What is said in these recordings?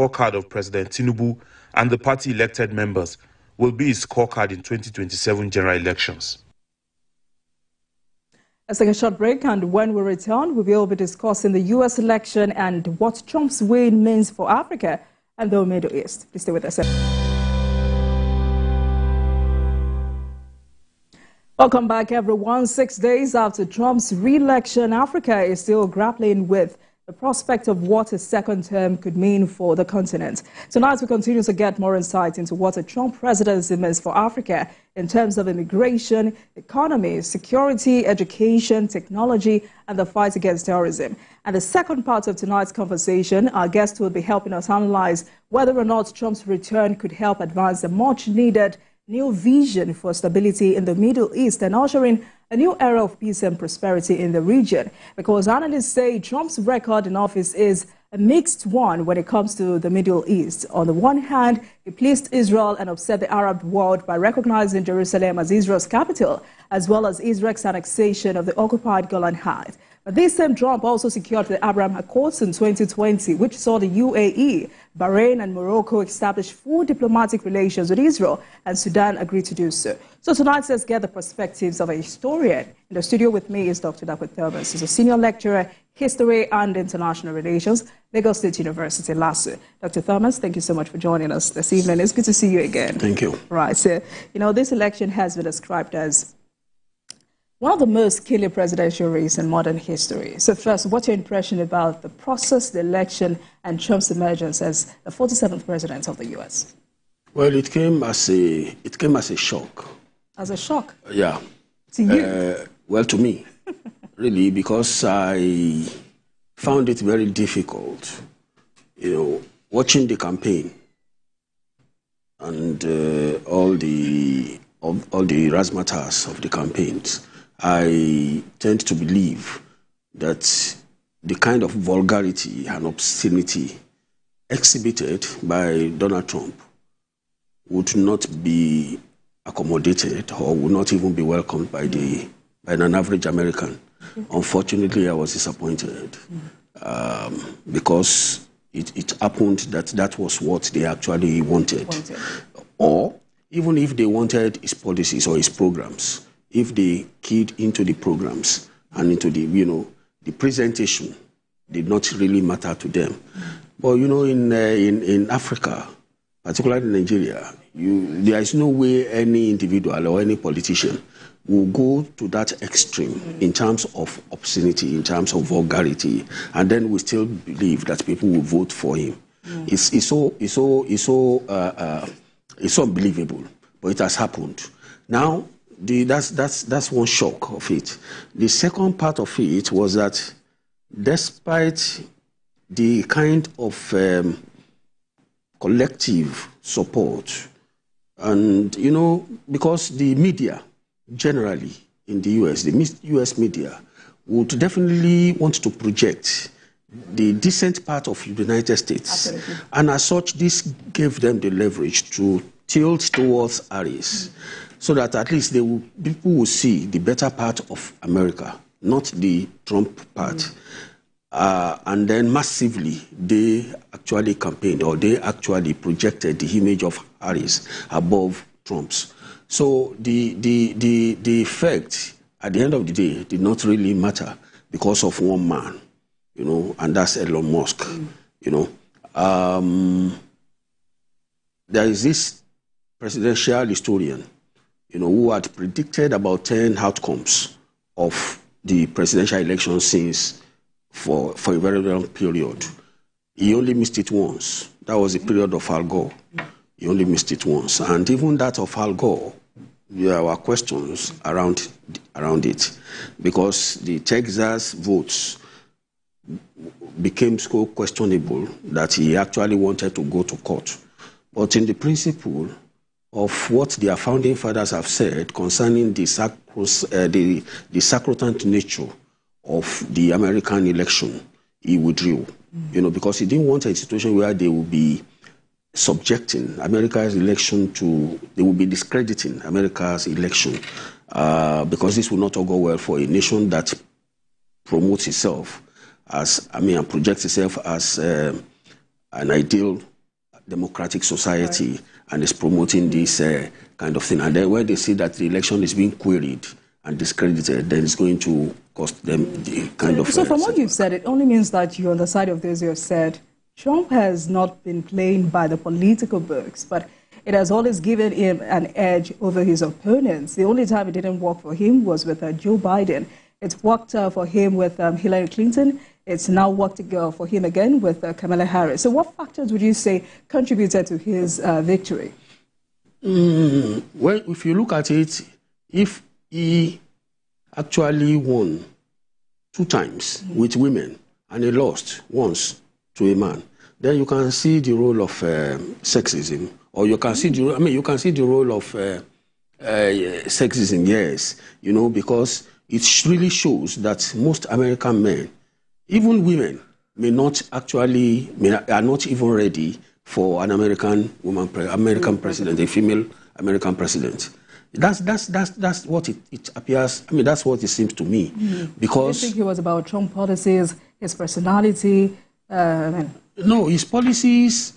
scorecard of President Tinubu and the party-elected members will be his scorecard in 2027 general elections. Let's take a short break, and when we return, we will be discussing the U.S. election and what Trump's win means for Africa and the Middle East. Please stay with us. Welcome back, everyone. 6 days after Trump's re-election, Africa is still grappling with the prospect of what a second term could mean for the continent. Tonight, we continue to get more insight into what a Trump presidency means for Africa in terms of immigration, economy, security, education, technology, and the fight against terrorism. And the second part of tonight's conversation, our guest will be helping us analyze whether or not Trump's return could help advance the much-needed new vision for stability in the Middle East and ushering a new era of peace and prosperity in the region. Because analysts say Trump's record in office is a mixed one when it comes to the Middle East. On the one hand, he pleased Israel and upset the Arab world by recognizing Jerusalem as Israel's capital, as well as Israel's annexation of the occupied Golan Heights. But this same Trump also secured the Abraham Accords in 2020, which saw the UAE, Bahrain and Morocco establish full diplomatic relations with Israel, and Sudan agreed to do so. So tonight, let's get the perspectives of a historian. In the studio with me is Dr. Thomas. He's a senior lecturer, History and International Relations, Lagos State University, LASU. Dr. Thomas, thank you so much for joining us this evening. It's good to see you again. Thank you. Right, so, this election has been described as one of the most killer presidential races in modern history. So first, what's your impression about the process, the election, and Trump's emergence as the 47th president of the U.S.? Well, it came as a shock. As a shock? Yeah. To you? Well, to me, really, because I found it very difficult, watching the campaign and all the razzmatazz of the campaigns. I tend to believe that the kind of vulgarity and obscenity exhibited by Donald Trump would not be accommodated or would not even be welcomed by an average American. Unfortunately, I was disappointed because it happened that was what they actually wanted. Or even if they wanted his policies or his programs, if they keyed into the programs and into the presentation did not really matter to them. But in Africa, particularly in Nigeria, there is no way any individual or any politician will go to that extreme in terms of obscenity, in terms of vulgarity, and then we still believe that people will vote for him. It's so unbelievable, but it has happened. Now, that's one shock of it. The second part of it was that despite the kind of collective support, and because the media generally in the US, the US media would definitely want to project the decent part of the United States. Absolutely. And as such, this gave them the leverage to tilt towards Harris, so that at least people will see the better part of America, not the Trump part. And then massively, they actually campaigned, or they actually projected the image of Harris above Trump's. So the effect, at the end of the day, did not really matter because of one man, and that's Elon Musk. There is this presidential historian, who had predicted about 10 outcomes of the presidential election since for a very long period. He only missed it once. That was the period of Al Gore. He only missed it once. And even that of Al Gore, there were questions around it, because the Texas votes became so questionable that he actually wanted to go to court. But in the principle of what their founding fathers have said concerning the sacrosanct nature of the American election, he withdrew. Because he didn't want a situation where they would be subjecting America's election they will be discrediting America's election, because this will not go well for a nation that promotes itself as, and projects itself as an ideal democratic society and is promoting this kind of thing. And then when they see that the election is being queried and discredited, then it's going to cost them the kind of... So from what you've said, it only means that you're on the side of those who have said Trump has not been playing by the political books, but it has always given him an edge over his opponents. The only time it didn't work for him was with Joe Biden. It's worked for him with Hillary Clinton. It's now worked for him again with Kamala Harris. So what factors would you say contributed to his victory? Well, if you look at it, if he actually won 2 times with women and he lost once to a man, then you can see the role of sexism, or you can see the, you can see the role of sexism, yes, you know, because it really shows that most American men, even women, are not even ready for an American woman, president, a female American president. That's what it appears. I mean, that's what it seems to me. Because do you think it was about Trump policies, his personality? No, his policies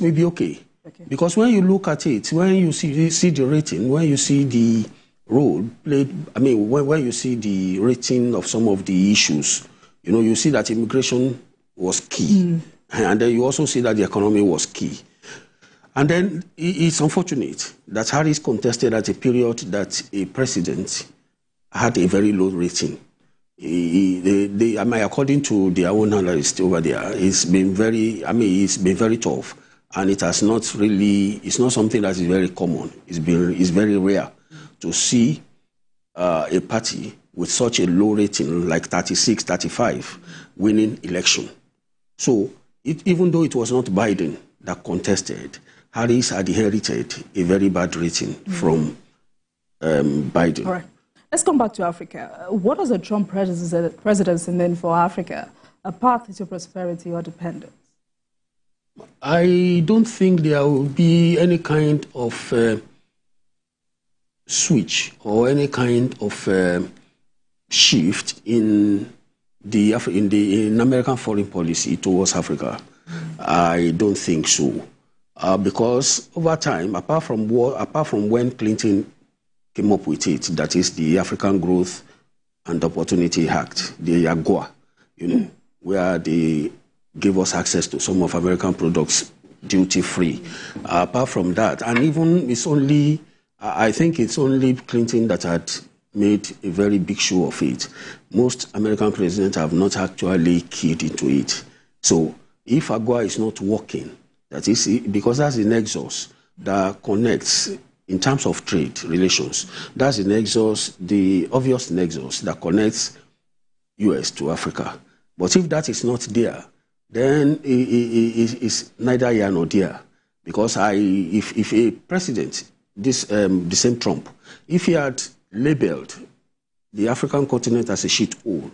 may be okay. Because when you look at it, when you see the rating, when you see the role played, I mean, when you see the rating of some of the issues, you know, you see that immigration was key. And then you also see that the economy was key. And then it's unfortunate that Harris contested at a period that a president had a very low rating. According to their own analyst over there, it's been very tough. And it has not really, it's not something that is very common. It's very rare to see a party with such a low rating, like 36, 35, winning election. So even though it was not Biden that contested, Harris had inherited a very bad rating from Biden. All right. Let's come back to Africa. What does a Trump presidency mean for Africa? A path to prosperity or dependence? I don't think there will be any kind of switch or any kind of shift in American foreign policy towards Africa. I don't think so, because over time, apart from when Clinton came up with it, that is the African Growth and Opportunity Act, the AGOA, you know, where they gave us access to some of American products duty-free. Apart from that, and even I think it's only Clinton that had made a very big show of it. Most American presidents have not actually keyed into it. So if AGOA is not working, that is because that's the nexus that connects in terms of trade relations. That's the nexus, the obvious nexus that connects US to Africa. But if that is not there, then it's neither here nor there. Because if a president, the same Trump, if he had labeled the African continent as a shithole,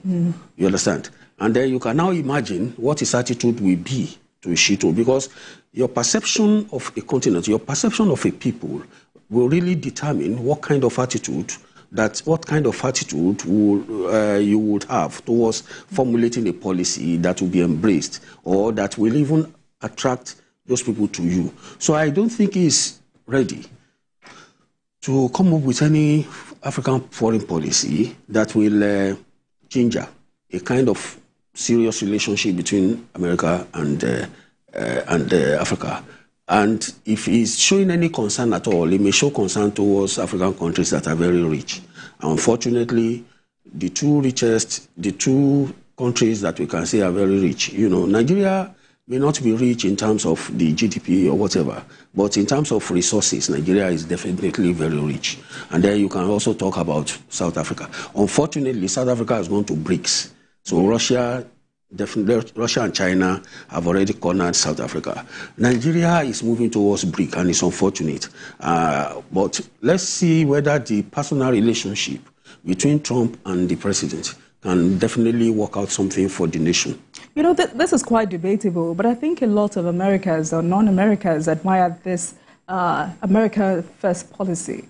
you understand? And then you can now imagine what his attitude will be to a shithole, because your perception of a continent, your perception of a people will really determine what kind of attitude you would have towards formulating a policy that will be embraced or that will even attract those people to you. So I don't think he's ready to come up with any African foreign policy that will ginger a kind of serious relationship between America and Africa. And if he's showing any concern at all, he may show concern towards African countries that are very rich. Unfortunately, the two countries that we can say are very rich, you know, Nigeria may not be rich in terms of the GDP or whatever, but in terms of resources, Nigeria is definitely very rich. And then you can also talk about South Africa. Unfortunately, South Africa has gone to BRICS. So Russia and China have already cornered South Africa. Nigeria is moving towards BRIC, and it's unfortunate. But let's see whether the personal relationship between Trump and the president can definitely work out something for the nation. You know, this is quite debatable, but I think a lot of Americans or non-Americans admire this America First policy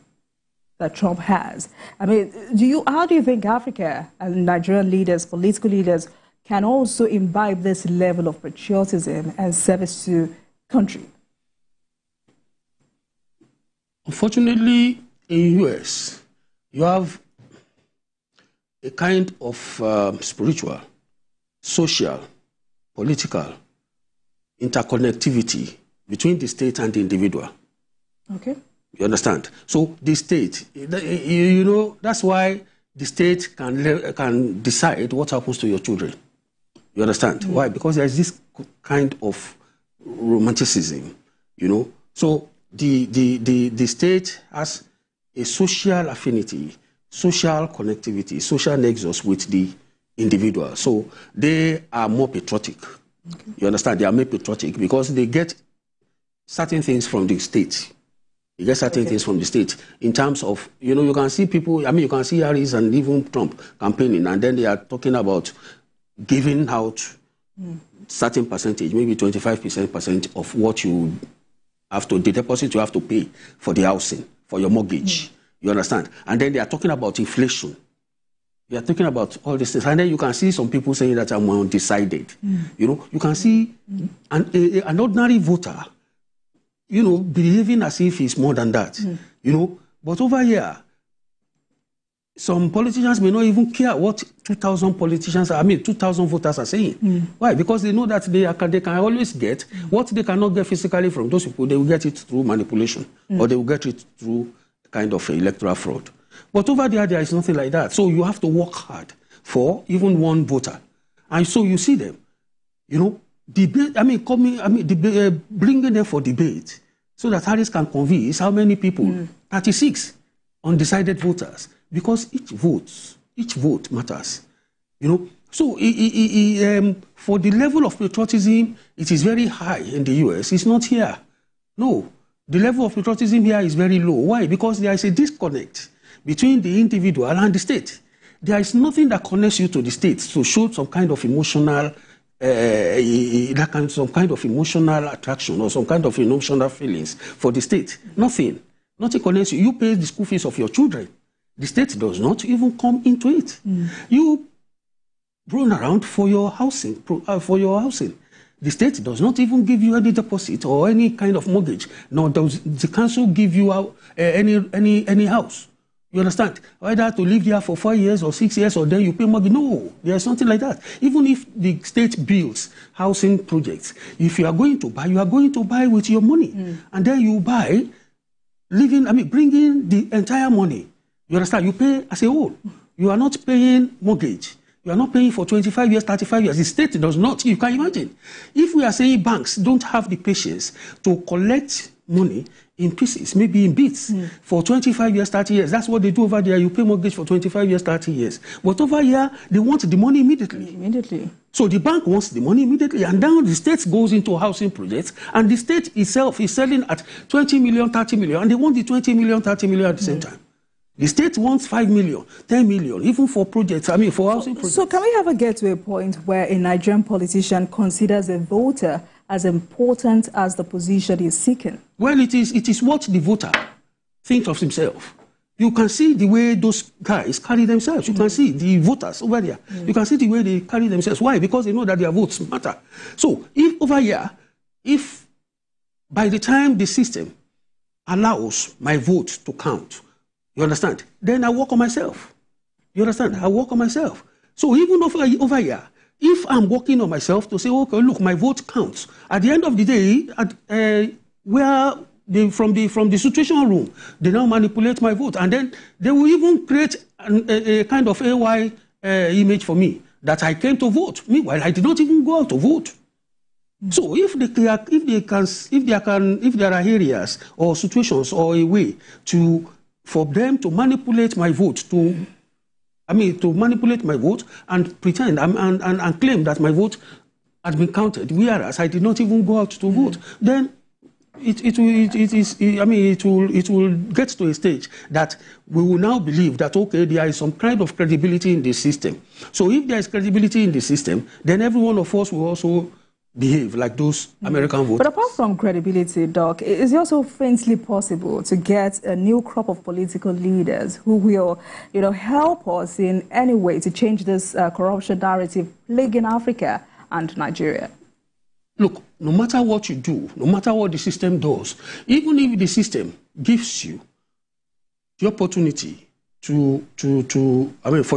that Trump has. I mean, how do you think Africa and Nigerian leaders, political leaders, can also imbibe this level of patriotism and service to country? Unfortunately, in US, you have a kind of spiritual, social, political interconnectivity between the state and the individual. Okay. You understand? So the state, you know, that's why the state can decide what happens to your children. You understand? Mm. Why? Because there's this kind of romanticism, you know. So the state has a social affinity, social connectivity, social nexus with the individual. So they are more patriotic. Okay. You understand? They are more patriotic because they get certain things from the state. You get certain things from the state in terms of, you know, you can see people, I mean, you can see Harris and even Trump campaigning, and then they are talking about giving out certain percentage, maybe 25% of what you have to, the deposit you have to pay for the housing, for your mortgage. You understand? And then they are talking about inflation. They are talking about all these things. And then you can see some people saying that I'm undecided. You know, you can see an ordinary voter, you know, behaving as if he's more than that, you know. But over here, some politicians may not even care what 2,000 voters are saying. Why? Because they know that they can always get what they cannot get physically from those people. They will get it through manipulation, or they will get it through kind of electoral fraud. But over there is nothing like that. So you have to work hard for even one voter. And so you see them, you know, debate, bringing them for debate so that Harris can convince how many people? 36 undecided voters. Because each vote matters, you know. So for the level of patriotism, it is very high in the US. It's not here. No, the level of patriotism here is very low. Why? Because there is a disconnect between the individual and the state. There is nothing that connects you to the state to show some kind of emotional, some kind of emotional attraction or some kind of emotional feelings for the state. Nothing. Nothing connects you. You pay the school fees of your children. The state does not even come into it. You run around for your housing. The state does not even give you any deposit or any kind of mortgage. Nor does the council give you any house. You understand? Either to live there for 4 years or 6 years, or then you pay mortgage. No, there's nothing like that. Even if the state builds housing projects, if you are going to buy with your money, and then you buy, bringing the entire money. You understand? You pay as a whole. You are not paying mortgage. You are not paying for 25 years, 35 years. The state does not. You can imagine. If we are saying banks don't have the patience to collect money in pieces, maybe in bits, for 25 years, 30 years, that's what they do over there. You pay mortgage for 25 years, 30 years. But over here, they want the money immediately. So the bank wants the money immediately, and now the state goes into housing projects, and the state itself is selling at 20 million, 30 million, and they want the 20 million, 30 million at the same time. The state wants 5 million, 10 million, even for projects, for housing projects. So can we ever get to a point where a Nigerian politician considers a voter as important as the position he's seeking? Well, it is what the voter thinks of himself. You can see the way those guys carry themselves. You can see the voters over there. You can see the way they carry themselves. Why? Because they know that their votes matter. So if over here, if by the time the system allows my vote to count, you understand? Then I work on myself. You understand? I work on myself. So even over here, if I'm working on myself to say, okay, look, my vote counts. At the end of the day, from the situation room, they now manipulate my vote, and then they will even create a kind of AY image for me that I came to vote. Meanwhile, I did not even go out to vote. So if there are areas or situations or a way for them to manipulate my vote, to manipulate my vote and pretend and claim that my vote had been counted, whereas I did not even go out to vote, then it will get to a stage that we will now believe that, okay, there is some kind of credibility in the system. So if there is credibility in the system, then every one of us will also behave like those American voters. But apart from credibility, Doc, is it also faintly possible to get a new crop of political leaders who will, help us in any way to change this corruption narrative plaguing Africa and Nigeria? look, no matter what you do, no matter what the system does, even if the system gives you the opportunity for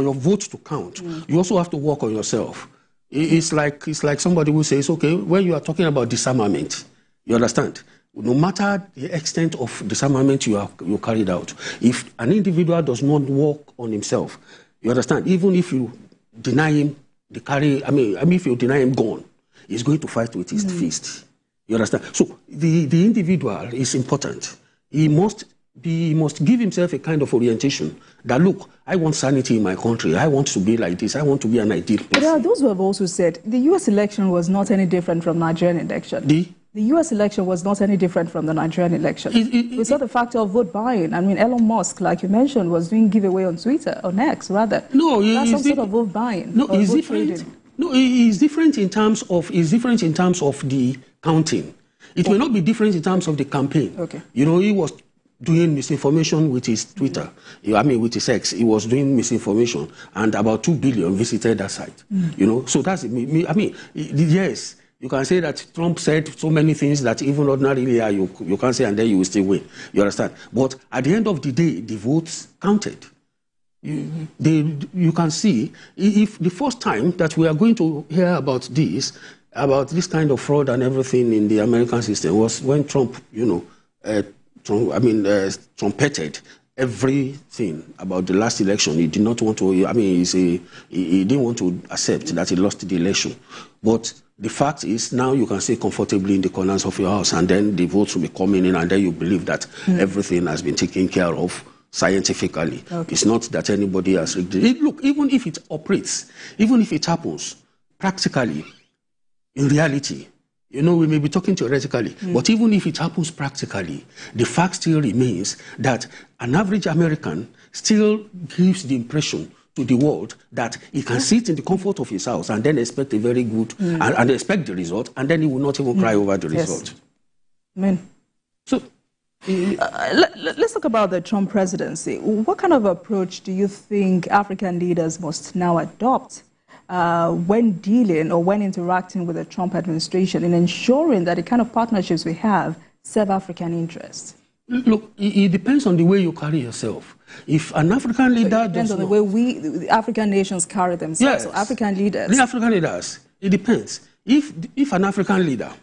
your vote to count, you also have to work on yourself. It's like somebody who says, okay, when you are talking about disarmament, you understand? No matter the extent of disarmament you carried out, if an individual does not work on himself, you understand? Even if you deny him if you deny him gun, he's going to fight with his fist. You understand? So the individual is important. He must give himself a kind of orientation that, look, I want sanity in my country. I want to be like this. I want to be an ideal person. But there are those who have also said the U.S. election was not any different from Nigerian election. The U.S. election was not any different from the Nigerian election. We saw the factor of vote buying. I mean, Elon Musk, like you mentioned, was doing giveaway on Twitter, on X, rather. No, that's some sort of vote buying. No, it's different. Trading. No, it's different in terms of the counting. It may not be different in terms of the campaign. Okay. You know, he was doing misinformation with his Twitter. With his X, he was doing misinformation, and about 2 billion visited that site. You know, so that's yes. You can say that Trump said so many things that even ordinarily you can't say, and then you will still win. You understand? But at the end of the day, the votes counted. You can see, if the first time that we are going to hear about this kind of fraud and everything in the American system was when Trump, trumpeted everything about the last election. He did not want to, he didn't want to accept that he lost the election. But the fact is, now you can stay comfortably in the corners of your house, and then the votes will be coming in, and then you believe that everything has been taken care of scientifically. Okay. It's not that anybody has rigged it. Look, even if it operates, even if it happens practically, in reality, we may be talking theoretically, but even if it happens practically, the fact still remains that an average American still gives the impression to the world that he can sit in the comfort of his house and then expect a very good, and expect the result, and then he will not even cry over the result. Amen. So, let's talk about the Trump presidency. What kind of approach do you think African leaders must now adopt when dealing or when interacting with the Trump administration in ensuring that the kind of partnerships we have serve African interests? Look, it depends on the way you carry yourself. If an African leader depends on the way the African nations carry themselves. Yes. So African leaders. The African leaders, it depends. If an African leader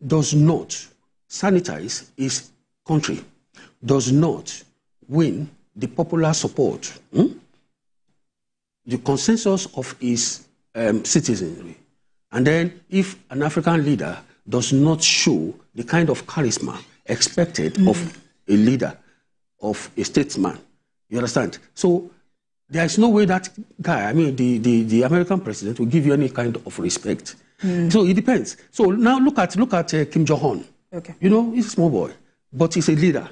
does not sanitize his country, does not win the popular support, the consensus of his citizenry, and then if an African leader does not show the kind of charisma expected of a leader, of a statesman, you understand? So there is no way that guy, the American president, will give you any kind of respect. So it depends. So now look at Kim Jong-un. Okay. He's a small boy, but he's a leader.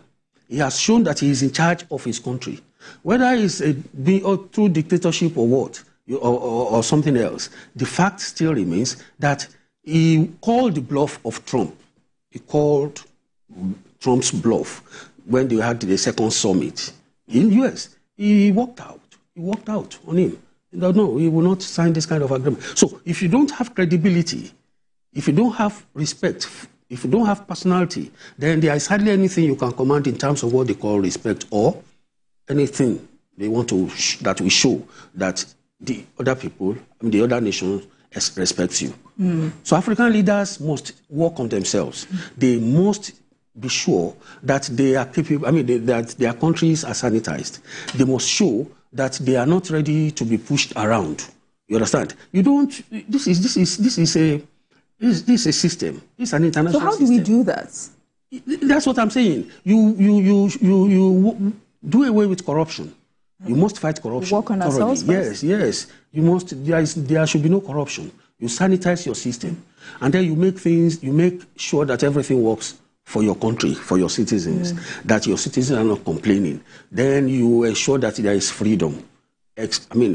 He has shown that he is in charge of his country. Whether it's through dictatorship or what, or something else, the fact still remains that he called the bluff of Trump. He called Trump's bluff when they had the second summit in the U.S. He walked out. He walked out on him. No, he will not sign this kind of agreement. So if you don't have credibility, if you don't have respect, if you don't have personality, then there is hardly anything you can command in terms of what they call respect, or anything they want to that will show that the other people, the other nations respect you. So African leaders must work on themselves. They must be sure that they are capable, that their countries are sanitized. They must show that they are not ready to be pushed around. You understand? You don't, this is a system. It's an international system. So how do we do that? That's what I'm saying. You do away with corruption. You must fight corruption. Work on ourselves first? Yes. You must. There should be no corruption. You sanitize your system, and then you make sure that everything works for your country, for your citizens, that your citizens are not complaining. Then you ensure that there is freedom.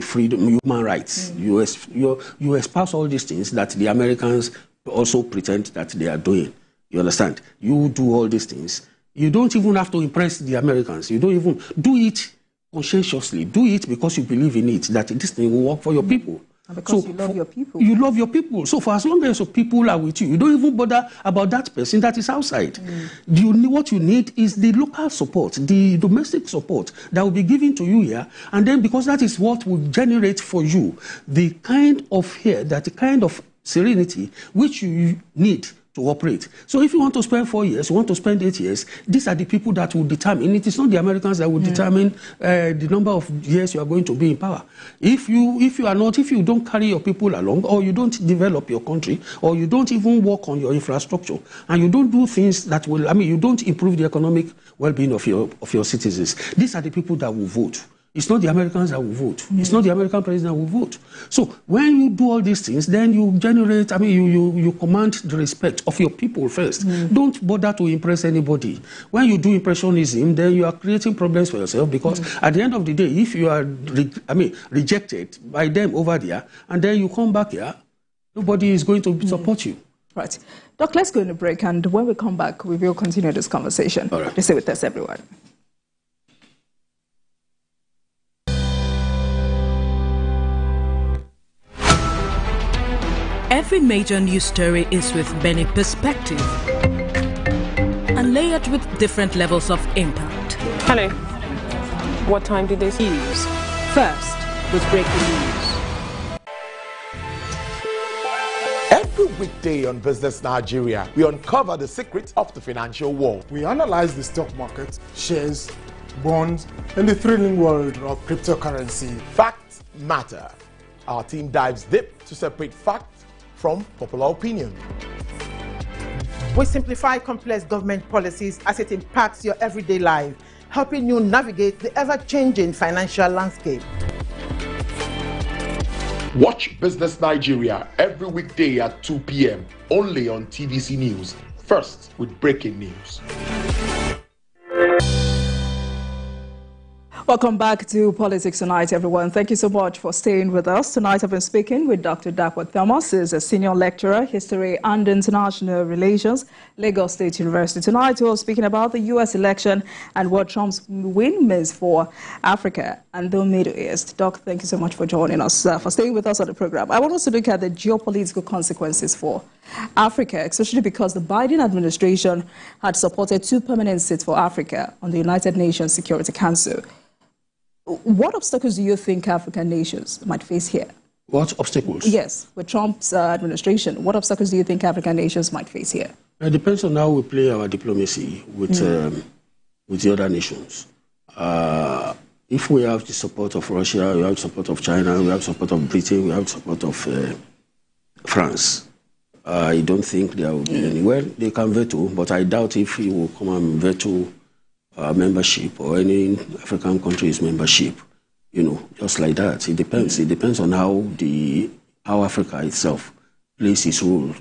Freedom, human rights. You espouse all these things that the Americans also pretend that they are doing. You understand? You do all these things. You don't even have to impress the Americans. You don't even do it conscientiously. Do it because you believe in it, that this thing will work for your people. And because you love your people. You love your people. So for as long as your people are with you, you don't even bother about that person that is outside. What you need is the local support, the domestic support that will be given to you here. And then because that is what will generate for you the kind of serenity which you need to operate. So if you want to spend 4 years, you want to spend 8 years, these are the people that will determine. It is not the Americans that will determine the number of years you are going to be in power. If you don't carry your people along, or you don't develop your country, or you don't even work on your infrastructure, and you don't do things that will, you don't improve the economic well-being of your citizens, these are the people that will vote. It's not the Americans that will vote. It's not the American president that will vote. So when you do all these things, then you generate, you command the respect of your people first. Don't bother to impress anybody. When you do impressionism, then you are creating problems for yourself, because at the end of the day, if you are rejected by them over there, and then you come back here, nobody is going to support you. Right. Doc, let's go in a break, and when we come back, we will continue this conversation. All right. Please stay with us, everyone. Every major news story is with many perspectives and layered with different levels of impact. Hello. What time did they News. First, with breaking news. Every weekday on Business Nigeria, we uncover the secrets of the financial world. We analyze the stock market, shares, bonds, and the thrilling world of cryptocurrency. Facts matter. Our team dives deep to separate fact from popular opinion. We simplify complex government policies as it impacts your everyday life, helping you navigate the ever-changing financial landscape. Watch Business Nigeria every weekday at 2 p.m. only on TVC News. First with breaking news. Welcome back to Politics Tonight, everyone. Thank you so much for staying with us. Tonight I've been speaking with Dr. Dapo Thomas, who is a senior lecturer, history and international relations, Lagos State University. Tonight we're speaking about the U.S. election and what Trump's win means for Africa and the Middle East. Doc, thank you so much for joining us, for staying with us on the program. I want us to look at the geopolitical consequences for Africa, especially because the Biden administration had supported 2 permanent seats for Africa on the United Nations Security Council. What obstacles do you think African nations might face here? What obstacles? Yes, with Trump's administration, what obstacles do you think African nations might face here? It depends on how we play our diplomacy with the other nations. If we have the support of Russia, we have the support of China, we have the support of Britain, we have the support of France, I don't think there will be any. Well, they can veto, but I doubt if he will come and veto membership or any African country's membership, just like that. It depends. It depends on how Africa itself plays its role,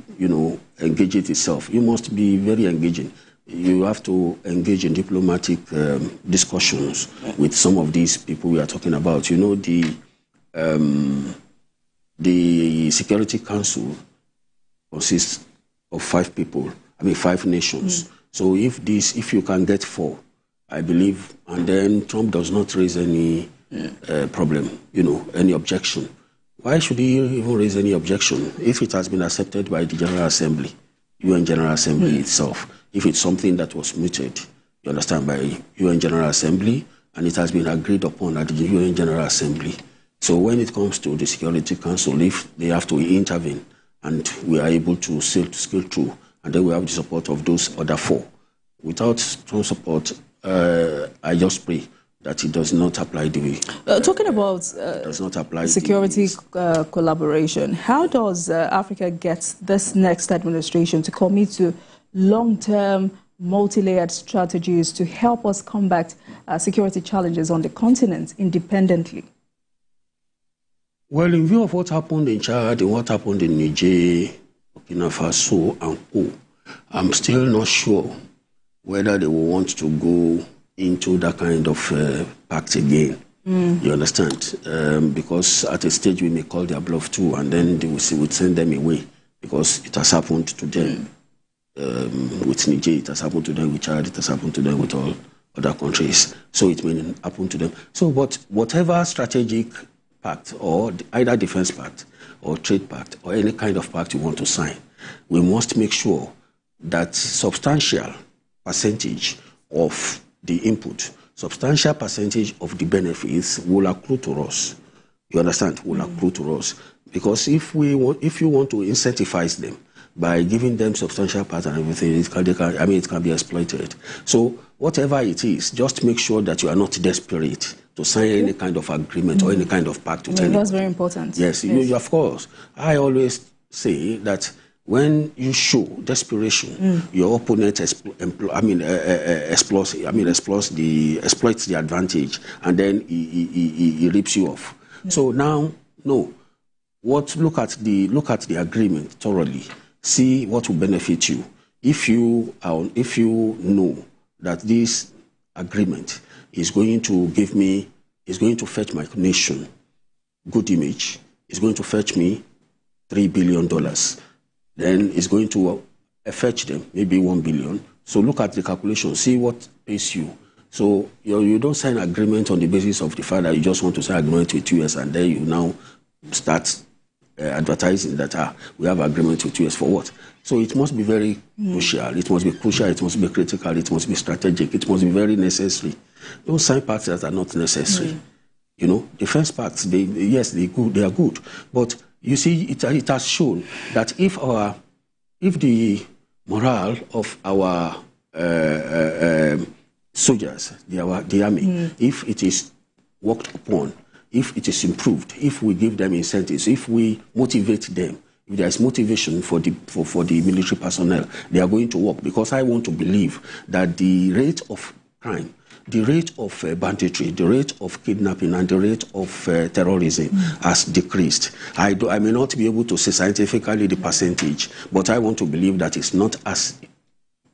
engage it itself. You must be very engaging. You have to engage in diplomatic discussions with some of these people we are talking about. The Security Council consists of 5 people, 5 nations. So if you can get 4, I believe, and then Trump does not raise any problem, any objection. Why should he even raise any objection if it has been accepted by the General Assembly, UN General Assembly itself? If it's something that was mooted, you understand, by UN General Assembly, and it has been agreed upon at the UN General Assembly. So when it comes to the Security Council, if they have to intervene, and we are able to scale through, and then we have the support of those other 4. Without strong support, I just pray that it does not apply the way. Talking about does not apply security collaboration, how does Africa get this next administration to commit to long-term, multi-layered strategies to help us combat security challenges on the continent independently? Well, in view of what happened in Chad and what happened in Niger, Burkina Faso, and Co., I'm still not sure whether they will want to go into that kind of pact again. You understand? Because at a stage we may call their bluff too, and then they would send them away, because it has happened to them with Niger, it has happened to them with Chad, it has happened to them with all other countries. So it may happen to them. So, but whatever strategic pact or either defense pact or trade pact or any kind of pact you want to sign, we must make sure that substantial percentage of the input, substantial percentage of the benefits will accrue to us. You understand? Will accrue to us. Because if you want to incentivize them by giving them substantial part and everything, it can be exploited. So whatever it is, just make sure that you are not desperate to sign any kind of agreement or any kind of pact. That's very important. Yes, you, of course. I always say that when you show desperation, your opponent exploits the advantage, and then he rips you off. So now, no. Look at the agreement thoroughly. See what will benefit you. If you know that this agreement is going to fetch my nation good image, is going to fetch me $3 billion, then it's going to fetch them maybe $1 billion. So look at the calculation, see what pays you. So you don't sign agreement on the basis of the fact that you just want to sign agreement with US, and then you now start advertising that we have agreement with US for what? So it must be very crucial. It must be crucial. It must be critical. It must be strategic. It must be very necessary. Don't sign pacts that are not necessary. You know, defense pacts. They are good. But you see, it has shown that if the morale of our soldiers, the army, if it is worked upon, if it is improved, if we give them incentives, if we motivate them, if there is motivation for the military personnel, they are going to work. Because I want to believe that the rate of crime, the rate of banditry, the rate of kidnapping, and the rate of terrorism has decreased. I may not be able to say scientifically the percentage, but I want to believe that it's not as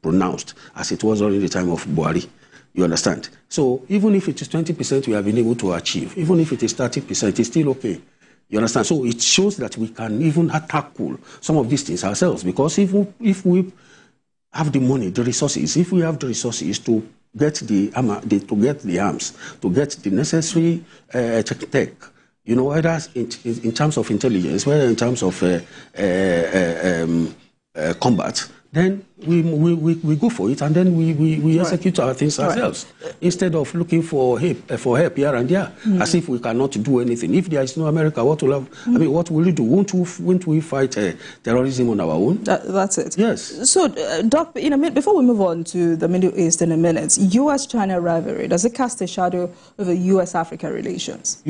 pronounced as it was during the time of Buhari. You understand? So even if it is 20% we have been able to achieve, even if it is 30%, it's still okay. You understand? So it shows that we can even tackle some of these things ourselves. Because if we have the money, the resources, if we have the resources to get the arms, to get the necessary tech, you know, whether in terms of intelligence, whether in terms of combat, then we go for it, and then we execute our things ourselves, instead of looking for help here and there, as if we cannot do anything. If there is no America, what will what will we do? Won't we fight terrorism on our own? That's it. Yes. So, Doc, before we move on to the Middle East in a minute, U.S.-China rivalry, does it cast a shadow over U.S.-Africa relations?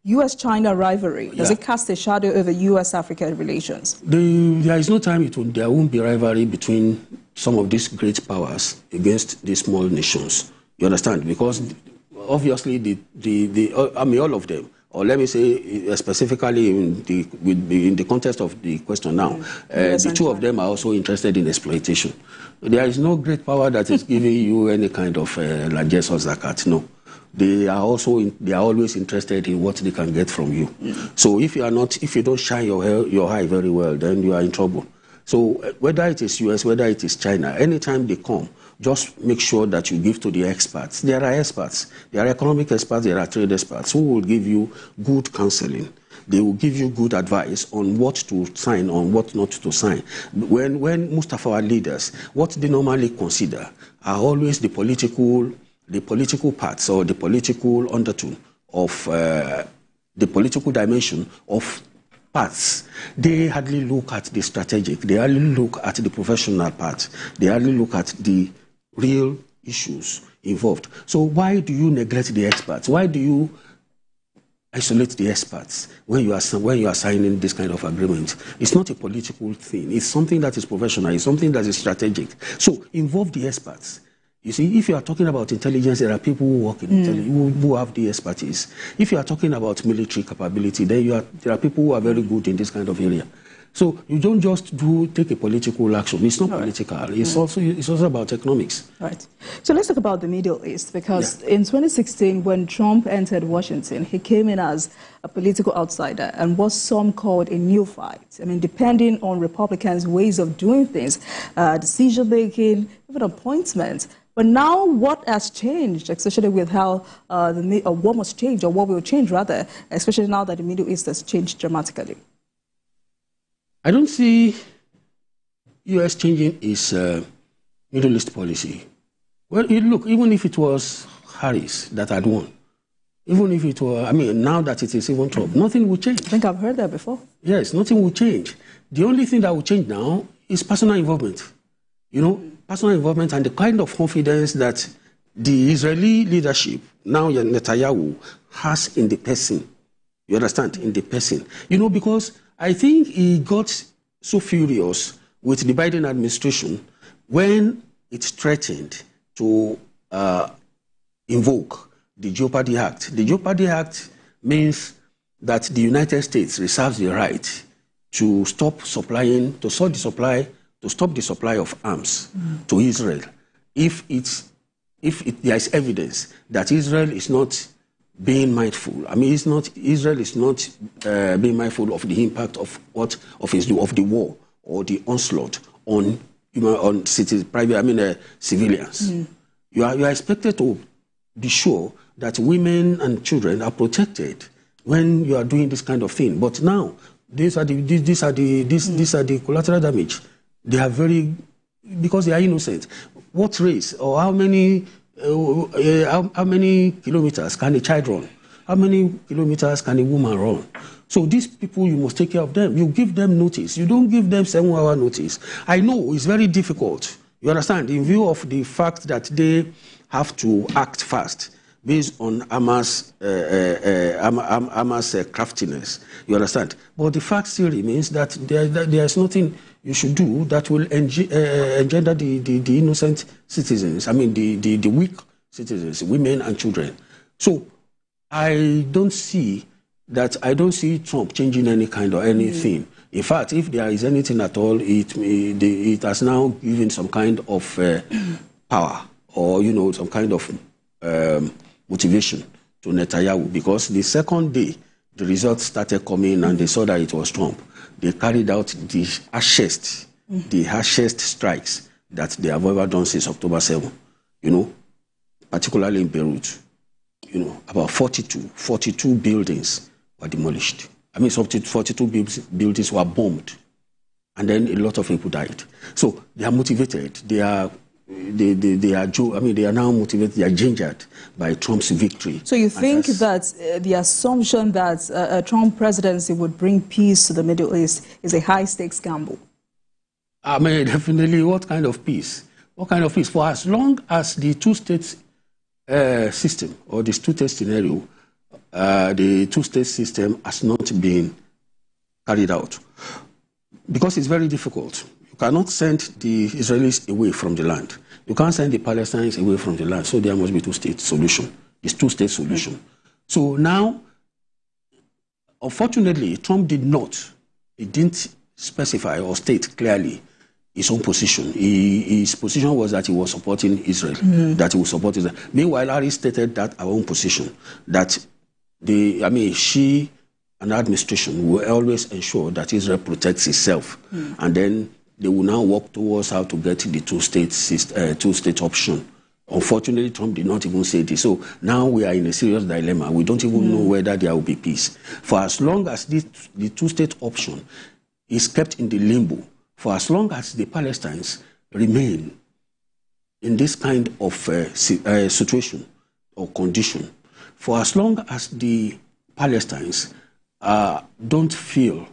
U.S.-China rivalry, does it cast a shadow over U.S.-Africa relations? There is no time there won't be rivalry between some of these great powers against these small nations. You understand? Because obviously, all of them, or let me say specifically in the context of the question now, the two of them are also interested in exploitation. There is no great power that is giving you any kind of largesse or zakat, no. They are always interested in what they can get from you. So if you don't shine your eye very well, then you are in trouble. So whether it is US, whether it is China, anytime they come, just make sure that you give to the experts. There are experts. There are economic experts. There are trade experts who will give you good counseling. They will give you good advice on what to sign, on what not to sign. When most of our leaders, what they normally consider are always the political parts, or the political undertone of the political dimension of parts. They hardly look at the strategic. They hardly look at the professional part. They hardly look at the real issues involved. So why do you neglect the experts? Why do you isolate the experts when you are signing this kind of agreement? It's not a political thing. It's something that is professional. It's something that is strategic. So involve the experts. You see, if you are talking about intelligence, there are people who work in intelligence, who have the expertise. If you are talking about military capability, then there are people who are very good in this kind of area. So you don't just take a political action. It's not political. It's also about economics. Right. So let's talk about the Middle East, because in 2016, when Trump entered Washington, he came in as a political outsider and what some called a neophyte. I mean, depending on Republicans' ways of doing things, decision-making, even appointments. But now what has changed, especially with how what must change, or what will change rather, especially now that the Middle East has changed dramatically? I don't see U.S. changing its Middle East policy. Well, look, even if it was Harris that had won, even if it were, now that it is even Trump, nothing will change. I think I've heard that before. Yes, nothing will change. The only thing that will change now is personal involvement. Personal involvement and the kind of confidence that the Israeli leadership, now Netanyahu, has in the person. You understand? In the person. Because I think he got so furious with the Biden administration when it threatened to invoke the Jeopardy Act. The Jeopardy Act means that the United States reserves the right to stop the supply of arms to Israel if there is evidence that Israel is not being mindful. Israel is not being mindful of the impact of the war or the onslaught on civilians. You are expected to be sure that women and children are protected when you are doing this kind of thing. But now these are the collateral damage. They are because they are innocent. What race or how many kilometers can a child run? How many kilometers can a woman run? So these people, you must take care of them. You give them notice. You don't give them 7-hour notice. I know it's very difficult. You understand? In view of the fact that they have to act fast based on Hamas craftiness. You understand? But the fact still remains that there is nothing you should do that will engender the innocent citizens. The weak citizens, women and children. So I don't see Trump changing any kind of anything. In fact, if there is anything at all, it has now given some kind of power or some kind of motivation to Netanyahu, because the second day the results started coming and they saw that it was Trump, they carried out the harshest strikes that they have ever done since October 7. Particularly in Beirut. About 42 buildings were demolished. 42 buildings were bombed, and then a lot of people died. So they are motivated. They are now motivated. They are gingered by Trump's victory. So you think that the assumption that a Trump presidency would bring peace to the Middle East is a high-stakes gamble? Definitely. What kind of peace? What kind of peace? For as long as the two-state system or this two-state scenario, the two-state system has not been carried out, because it's very difficult. You cannot send the Israelis away from the land. You can't send the Palestinians away from the land. So there must be two-state solution. It's two-state solution. So now, unfortunately, Trump didn't specify or state clearly his own position. His position was that he was supporting Israel, that he would support Israel. Meanwhile, Harris stated that our own position, that she and the administration will always ensure that Israel protects itself. And then they will now work towards how to get the two-state option. Unfortunately, Trump did not even say this. So now we are in a serious dilemma. We don't even know whether there will be peace. For as long as the two-state option is kept in the limbo, for as long as the Palestinians remain in this kind of situation or condition, for as long as the Palestinians don't feel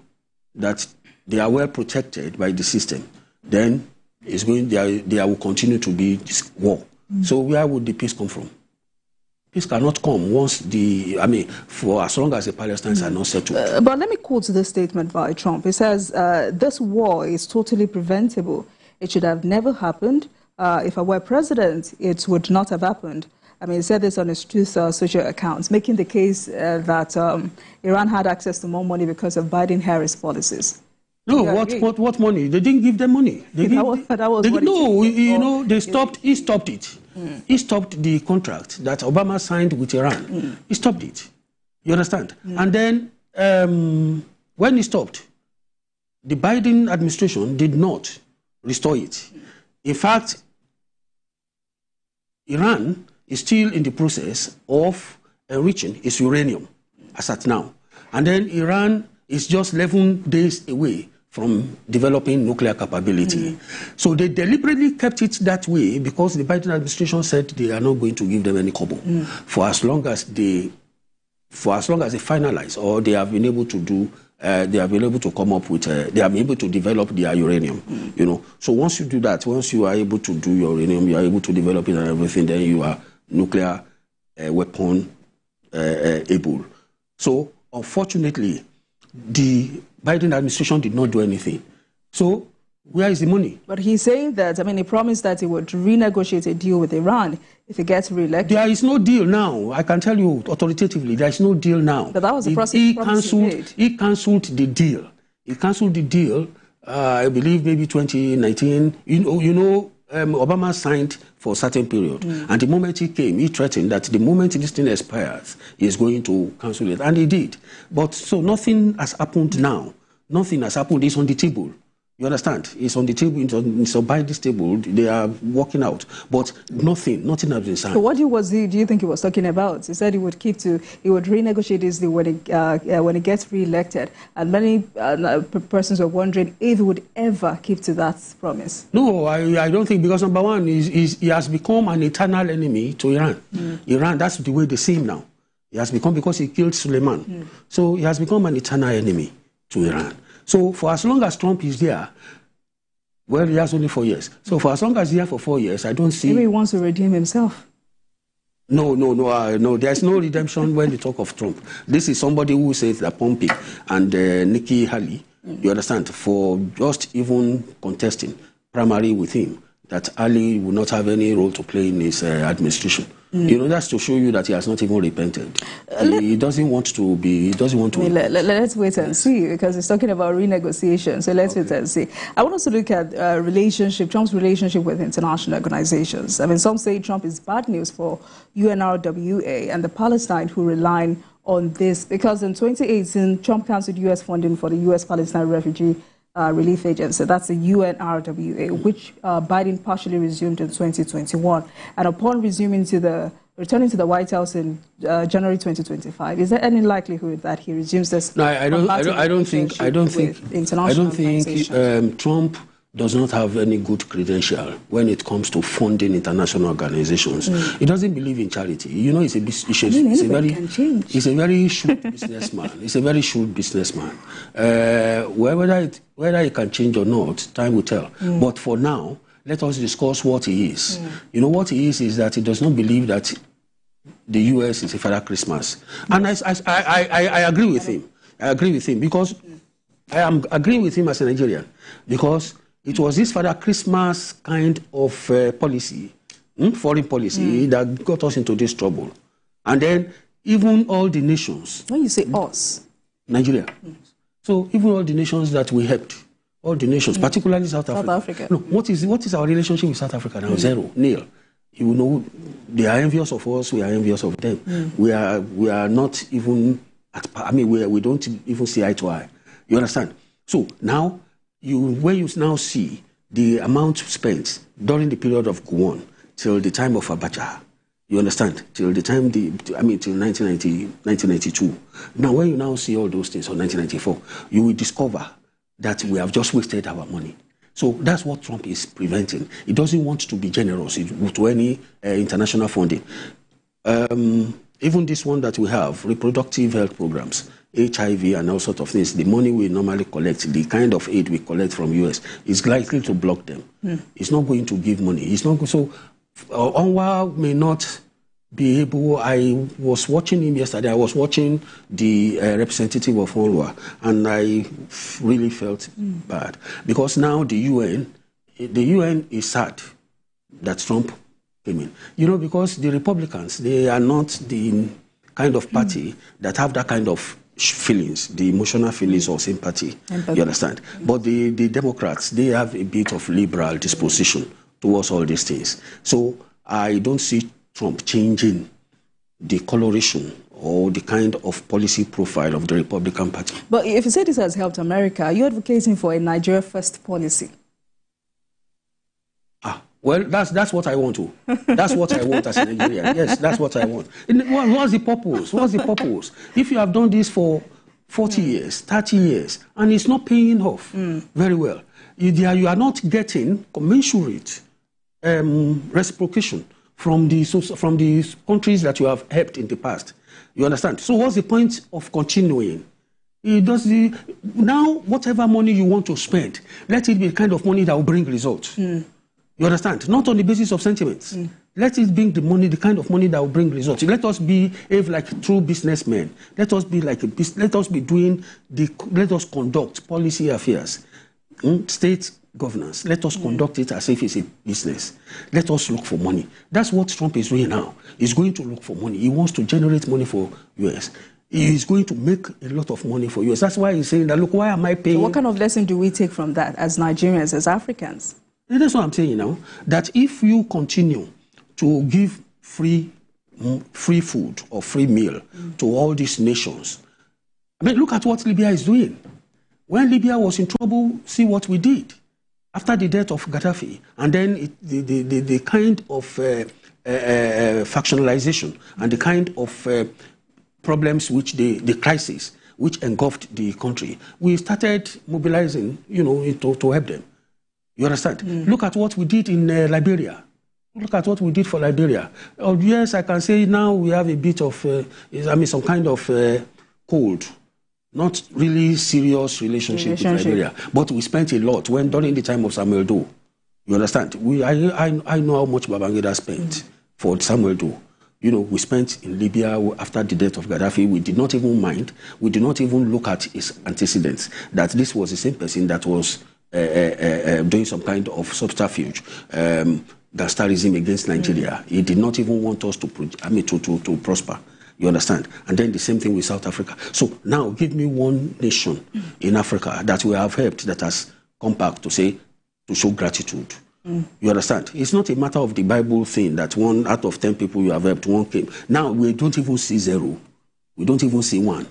that they are well protected by the system, then there will continue to be this war. So where would the peace come from? Peace cannot come for as long as the Palestinians are not settled. But let me quote this statement by Trump. He says, this war is totally preventable. It should have never happened. If I were president, it would not have happened. He said this on his Truth Social accounts, making the case that Iran had access to more money because of Biden-Harris policies. No, what money? They didn't give them money. He stopped it. He stopped the contract that Obama signed with Iran. He stopped it. You understand? And then when he stopped, the Biden administration did not restore it. In fact, Iran is still in the process of enriching its uranium as at now. And then Iran is just 11 days away from developing nuclear capability. So they deliberately kept it that way because the Biden administration said they are not going to give them any kobo for as long as they finalize, or they have been able to do, they have been able to come up with, they have been able to develop their uranium, you know. So once you do that, once you are able to do your uranium, you are able to develop it and everything, then you are nuclear weapon able. So unfortunately, the Biden administration did not do anything. So where is the money? But he's saying that, I mean, he promised that he would renegotiate a deal with Iran if he gets re-elected. There is no deal now. I can tell you authoritatively, there is no deal now. But that was the promise he cancelled the deal. He cancelled the deal, I believe maybe 2019. You know, Obama signed for a certain period. And the moment he came, he threatened that the moment this thing expires, he is going to cancel it. And he did. But so nothing has happened now. Nothing has happened. It's on the table. You understand? It's on the table. It's on by this table. They are working out. But nothing has been signed. So what do you think he was talking about? He said he would renegotiate this deal when he gets re-elected. And many persons were wondering if he would ever keep to that promise. No, I don't think, because number one, he has become an eternal enemy to Iran. Iran, that's the way they see him now. He has become, because he killed Suleiman. So he has become an eternal enemy to Iran. So for as long as Trump is there, well, he has only 4 years. So for as long as he's here for 4 years, I don't see... Maybe he wants to redeem himself. No. There's no redemption when they talk of Trump. This is somebody who says that Pompey and Nikki Haley, you understand, for just even contesting primary with him, that Ali will not have any role to play in his administration. You know, that's to show you that he has not even repented. He doesn't want to be, let's wait and see, because he's talking about renegotiation. So let's wait and see. I want us to look at Trump's relationship with international organizations. I mean, some say Trump is bad news for UNRWA and the Palestine who rely on this, because in 2018, Trump canceled U.S. funding for the U.S. Palestine Refugee Relief Agency, that's the UNRWA, which Biden partially resumed in 2021. And upon returning to the White House in January 2025, is there any likelihood that he resumes this? No, I don't think Trump does not have any good credential when it comes to funding international organizations. He doesn't believe in charity. You know, he's a very shrewd businessman. He's a very shrewd businessman. Whether he can change or not, time will tell. But for now, let us discuss what he is. You know, what he is that he does not believe that the U.S. is a Father Christmas. And I agree with him. I agree with him because I am agreeing with him as a Nigerian, because it was this Father Christmas kind of policy, foreign policy, that got us into this trouble. And then even all the nations... When you say us? Nigeria. So even all the nations that we helped, all the nations, particularly South Africa. No, what is our relationship with South Africa now? Zero, nil. You know, they are envious of us, we are envious of them. We are not even... we don't even see eye to eye. You understand? So now... when you now see the amount spent during the period of Gowon till the time of Abacha, you understand, till the time, till 1992. Now, when you now see all those things, or 1994, you will discover that we have just wasted our money. So that's what Trump is preventing. He doesn't want to be generous to any international funding. Even this one that we have, reproductive health programs, HIV and all sorts of things, the money we normally collect, the kind of aid we collect from US, is likely to block them. It's not going to give money. It's not so. Onwa may not be able. I was watching him yesterday. I was watching the representative of Onwa, and I really felt bad, because now the UN is sad that Trump came in. You know, because the Republicans, they are not the kind of party that have that kind of feelings, the emotional feelings or sympathy. You understand? But the Democrats, they have a bit of liberal disposition towards all these things. So I don't see Trump changing the coloration or the kind of policy profile of the Republican Party. But if you say this has helped America, are you advocating for a Nigeria first policy? Well, that's what I want to. That's what I want as a Nigerian. Yes, that's what I want. What's the purpose? What's the purpose? If you have done this for 40 years, 30 years, and it's not paying off very well. You are not getting commensurate reciprocation from the countries that you have helped in the past. You understand? So what's the point of continuing? Now, whatever money you want to spend, let it be the kind of money that will bring results. You understand? Not on the basis of sentiments. Let it bring the kind of money that will bring results. Let us behave like true businessmen. Let us be like let us conduct policy affairs, state governance. Let us conduct it as if it's a business. Let us look for money. That's what Trump is doing now. He's going to look for money. He wants to generate money for US. He is going to make a lot of money for US. That's why he's saying that, look, why am I paying? So what kind of lesson do we take from that as Nigerians, as Africans? That's what I'm saying now. That if you continue to give free food or free meal to all these nations, I mean, look at what Libya is doing. When Libya was in trouble, see what we did. After the death of Gaddafi, and then the kind of factionalization and the kind of problems which the crisis which engulfed the country, we started mobilizing, to help them. You understand? Look at what we did in Liberia. Look at what we did for Liberia. Oh, yes, I can say now we have a bit of, some kind of cold. Not really serious relationship with Liberia, but we spent a lot during the time of Samuel Doe. You understand? I know how much Babangida spent for Samuel Doe. We spent in Libya after the death of Gaddafi. We did not even mind. We did not even look at his antecedents. That this was the same person that was doing some kind of subterfuge, gangsterism against Nigeria. He did not even want us to prosper. You understand? And then the same thing with South Africa. So now give me one nation in Africa that we have helped that has come back to show gratitude. You understand? It's not a matter of the Bible thing that 1 out of 10 people you have helped, 1 came. Now we don't even see 0. We don't even see 1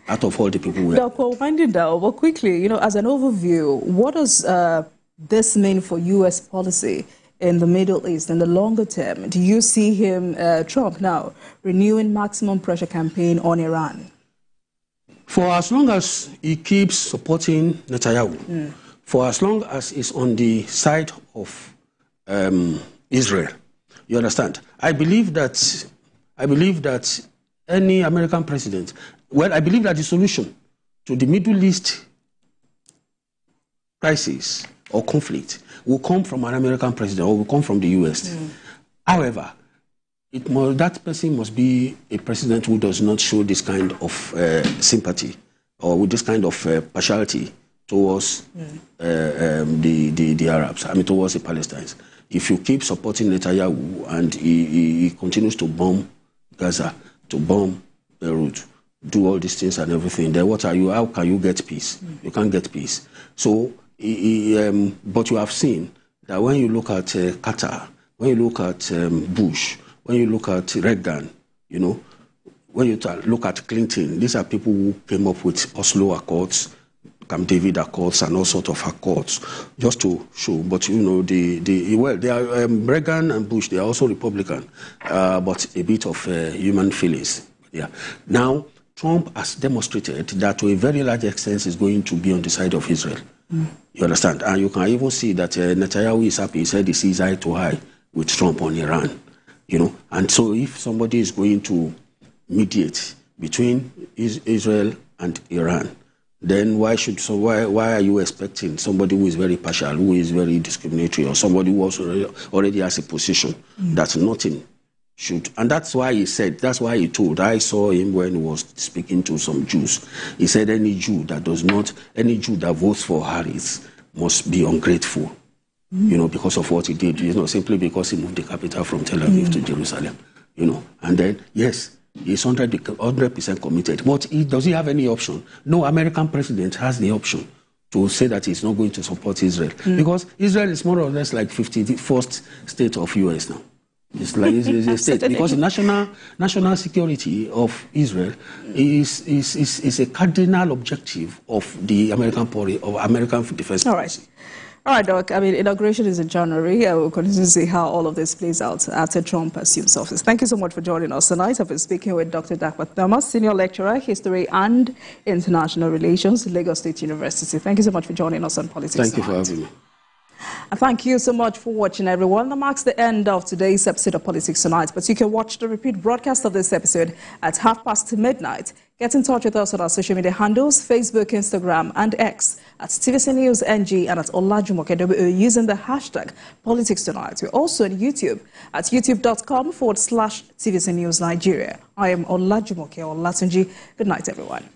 out of all the people we have. We're winding down, but quickly, as an overview, what does this mean for U.S. policy in the Middle East in the longer term? Do you see Trump now, renewing maximum pressure campaign on Iran? For as long as he keeps supporting Netanyahu, for as long as he's on the side of Israel, you understand? I believe that any American president, I believe that the solution to the Middle East crisis or conflict will come from an American president or will come from the U.S. However, that person must be a president who does not show this kind of sympathy or with this kind of partiality towards the Arabs, towards the Palestinians. If you keep supporting Netanyahu and he continues to bomb Gaza, to bomb Beirut, do all these things and everything, then how can you get peace? You can't get peace. So, but you have seen that when you look at Qatar, when you look at Bush, when you look at Reagan, when you look at Clinton, these are people who came up with Oslo Accords, Camp David Accords, and all sorts of accords, just to show. But they are Reagan and Bush. They are also Republican, but a bit of human feelings. Yeah. Now Trump has demonstrated that to a very large extent is going to be on the side of Israel. You understand? And you can even see that Netanyahu is happy. He said he sees eye to eye with Trump on Iran. And so if somebody is going to mediate between Israel and Iran, then why are you expecting somebody who is very partial, who is very discriminatory, or somebody who also already has a position that nothing should? And that's why he told, I saw him when he was speaking to some Jews. He said any Jew that votes for Harris must be ungrateful, because of what he did, simply because he moved the capital from Tel Aviv to Jerusalem, and then, yes, he's 100% committed. But does he have any option? No American president has the option to say that he's not going to support Israel. Because Israel is more or less like 51st state of US now. It's like it's a state. Because the national security of Israel is a cardinal objective of the American defense policy. All right, Doc. I mean, inauguration is in January. We'll continue to see how all of this plays out after Trump assumes office. Thank you so much for joining us tonight. I've been speaking with Dr. Dakwa Thomas, Senior Lecturer, History and International Relations, Lagos State University. Thank you so much for joining us on Politics Thank you Tonight. for having me. And thank you so much for watching, everyone. That marks the end of today's episode of Politics Tonight. But you can watch the repeat broadcast of this episode at midnight. Get in touch with us on our social media handles, Facebook, Instagram, and X at TVC News NG and at Olajumoke using the hashtag Politics Tonight. We're also on YouTube at youtube.com/TVC News Nigeria. I am Olajumoke Olatunji. Good night, everyone.